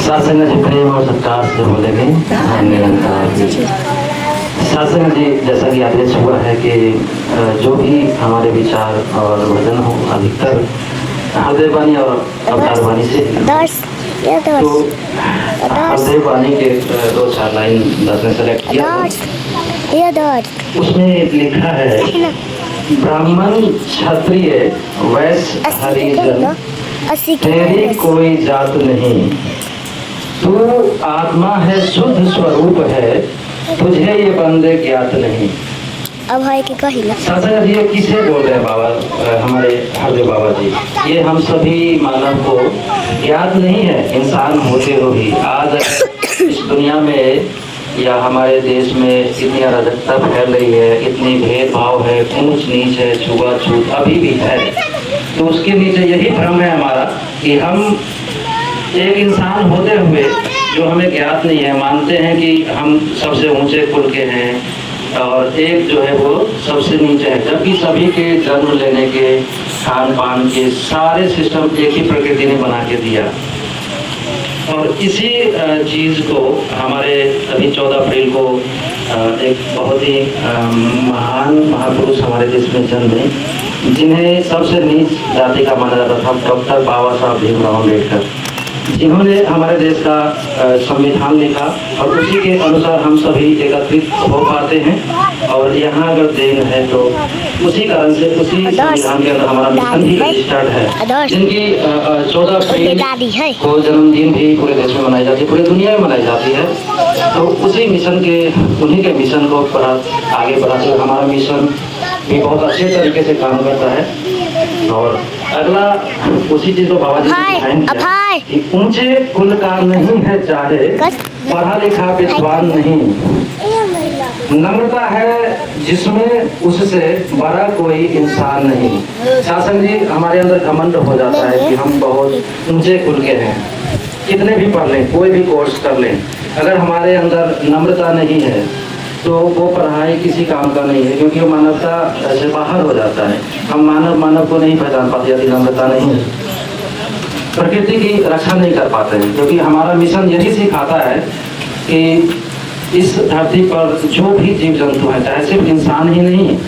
सत्संग जी प्रेम और सत्कार से बोलेंगे निरंतर। सत्संग जी जैसा कि आदेश हुआ है कि जो भी हमारे विचार और वचन हो अधिकतर हृदय वाणी और अवतार वाणी से। तो हृदय वाणी के 2-4 लाइन 10 में सेलेक्ट किया। उसमें लिखा है ब्राह्मण क्षत्रिय वैश्य हरिजन तेरी कोई जात नहीं, तू आत्मा है शुद्ध स्वरूप है, तुझे ये बंदे ज्ञात नहीं। अब है कि कहिला सत्संग ये किसे बोल रहे हैं बाबा, हमारे हरदेव बाबा जी? ये हम सभी मानव को ज्ञात नहीं है, इंसान होते हुए आज इस दुनिया में या हमारे देश में इतनी अराजकता फैल रही है, इतनी भेदभाव है, ऊंच नीच है, छुआछूत अभी भी है। तो उसके नीचे यही भ्रम है हमारा कि हम एक इंसान होते हुए जो हमें ज्ञात नहीं है, मानते हैं कि हम सबसे ऊंचे कुल के हैं और एक जो है वो सबसे नीचे है, जबकि सभी के जन्म लेने के, खान पान के सारे सिस्टम एक ही प्रकृति ने बना के दिया। और इसी चीज़ को हमारे अभी 14 अप्रैल को एक बहुत ही महान महापुरुष हमारे देश में जन्मे, जिन्हें सबसे नीच जाति का माना जाता था, डॉक्टर बाबा साहब भीमराव अम्बेडकर, जिन्होंने हमारे देश का संविधान लिखा और उसी के अनुसार हम सभी एकत्रित हो पाते हैं। और यहाँ अगर देन है तो उसी कारण से उसी संविधान के अंदर हमारा मिशन भी रजिस्टर्ड है, जिनकी 14 अप्रैल को जन्मदिन भी पूरे देश में मनाई जाती है, पूरी दुनिया में मनाई जाती है। तो उसी मिशन के, उन्हीं के मिशन को आगे बढ़ाते हुए हमारा मिशन भी बहुत अच्छे तरीके से काम करता है। और अगला उसी चीज को बाबा जी दिखाएंगे कि ऊंचे कुल का नहीं है चाहे, पढ़ा लिखा विद्वान नहीं, नम्रता है जिसमें उससे बड़ा कोई इंसान नहीं। शासन जी हमारे अंदर घमंड हो जाता है कि हम बहुत ऊंचे कुल के हैं, कितने भी पढ़ लें, कोई भी कोर्स कर लें, अगर हमारे अंदर नम्रता नहीं है तो वो पढ़ाई किसी काम का नहीं है, क्योंकि वो मानवता से बाहर हो जाता है। हम मानव को नहीं पहचान पाते यदि नम्रता नहीं है, प्रकृति की रक्षा नहीं कर पाते हैं। क्योंकि हमारा मिशन यही सिखाता है कि इस धरती पर जो भी जीव जंतु हैं, चाहे सिर्फ इंसान ही नहीं,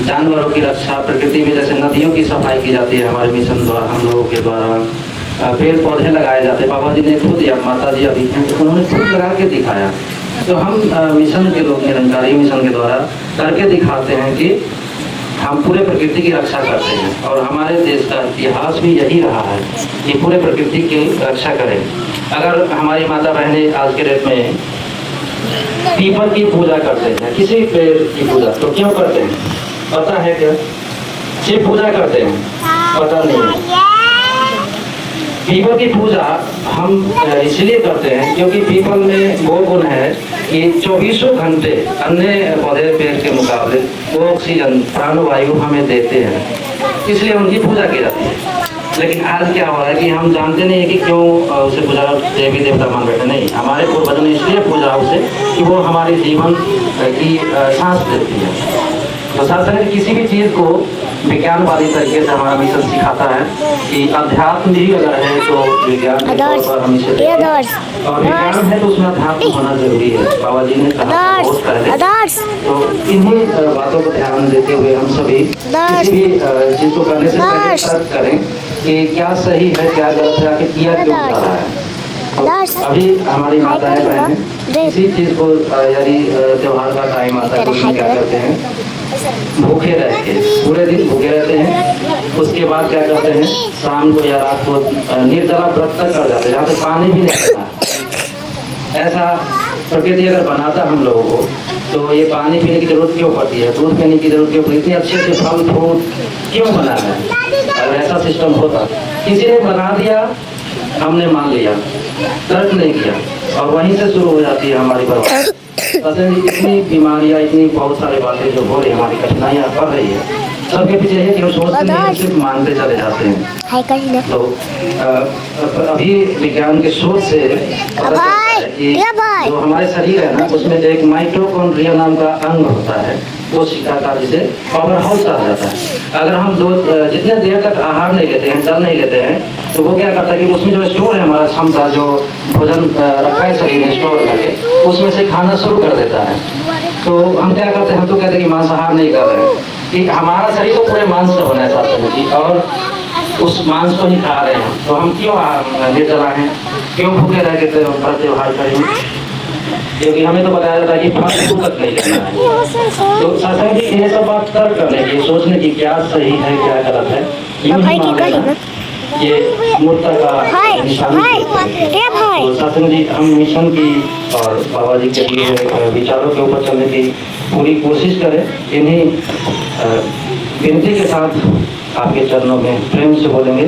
जानवरों की रक्षा, प्रकृति में जैसे नदियों की सफाई की जाती है हमारे मिशन द्वारा, हम लोगों के द्वारा पेड़ पौधे लगाए जाते हैं। बाबा जी ने खुद या माता जी अभी उन्होंने खुद लगा के दिखाया। तो हम मिशन के लोग निरंकारी मिशन के द्वारा करके दिखाते हैं कि हम पूरे प्रकृति की रक्षा करते हैं। और हमारे देश का इतिहास भी यही रहा है कि पूरे प्रकृति की रक्षा करें। अगर हमारी माता बहनें आज के डेट में पीपल की पूजा करते हैं, किसी पेड़ की पूजा, तो क्यों करते हैं पता है क्या? सिर्फ पूजा करते हैं, पता नहीं। पीपल की पूजा हम इसलिए करते हैं क्योंकि पीपल में वो गुण है कि 24 घंटे अन्य पौधे पेड़ के मुकाबले वो ऑक्सीजन प्राणवायु हमें देते हैं, इसलिए उनकी पूजा की जाती है। लेकिन आज क्या हो रहा है कि हम जानते नहीं है कि क्यों उसे पूजा देवी देवता मान बैठे। नहीं, हमारे पूर्वजों ने इसलिए पूजा उसे कि वो हमारे जीवन की सांस देती है। तो शासन किसी भी चीज़ को विज्ञानवादी तरीके से हमारा मिशन सिखाता है कि अध्यात्म भी अगर है तो विज्ञान के तौर पर हम इसे देखें, और विज्ञान है तो उसमें अध्यात्म होना जरूरी है। बाबा जी ने कहा बहुत पहले। तो इन्हीं बातों को ध्यान देते हुए हम सभी किसी भी चीज़ को करने से पहले सर्च करें कि क्या सही है, क्या गलत है, आखिर किया क्यों जा रहा है। तो अभी हमारी माताएं बहनें इसी चीज़ को यदि त्योहार का टाइम आता है तो उसमें क्या करते हैं, भूखे रहते हैं, पूरे दिन भूखे रहते हैं। उसके बाद क्या करते हैं, शाम को या रात को निर्जला व्रत तक कर जाते हैं, जहाँ से पानी भी नहीं पीना। ऐसा प्रकृति अगर बनाता हम लोगों को तो ये पानी पीने की जरूरत क्यों पड़ती है, दूध पीने की जरूरत क्यों पड़ती है, इतने अच्छे से फल फ्रूट क्यों बना है? अगर ऐसा सिस्टम होता, किसी ने बना दिया, हमने मान लिया, तर्क नहीं किया, और वहीं से शुरू हो जाती है हमारी बर्बादी। इतनी बीमारियां, इतनी बहुत सारी बातें जो हो रही, हमारी कठिनाइयाँ बढ़ रही है, सबके पीछे है कि हम सोचते नहीं, सिर्फ मानते चले जाते हैं। तो अभी विज्ञान के शोध से पता चलता है कि जो हमारे शरीर है ना, उसमें एक माइटोकॉन्ड्रिया नाम का अंग होता है, वो सिखाता, जिसे पावर हाउस कहा जाता है। अगर हम जितने देर तक आहार नहीं लेते हैं, जल नहीं लेते हैं, तो वो क्या करता है कि उसमें जो स्टोर है हमारा क्षमता, जो भोजन रखा है शरीर में स्टोर करके, उसमें से खाना शुरू कर देता है। तो हम क्या करते हैं, हम तो कहते हैं कि मांसाहार नहीं कर रहे हैं, कि हमारा शरीर तो पूरे मांस से होना है साथ में, और उस मांस को ही खा रहे हैं, तो हम क्यों निर्जला हैं, क्यों भूखे रह के पर्व त्योहार करेंगे? क्योंकि हमें तो बताया जाता है कि फल तक नहीं करना है। तो सत्संग जी ये सब बात तर्क करने की, सोचने की, क्या सही है क्या गलत है, यूं ही मान लेना, ये मूर्खता का निशानी है। तो सत्संग जी हम मिशन की और बाबा जी के दिए हुए विचारों के ऊपर चलने की पूरी कोशिश करें। इन्हीं विनती के साथ आपके चरणों में प्रेम से बोलेंगे।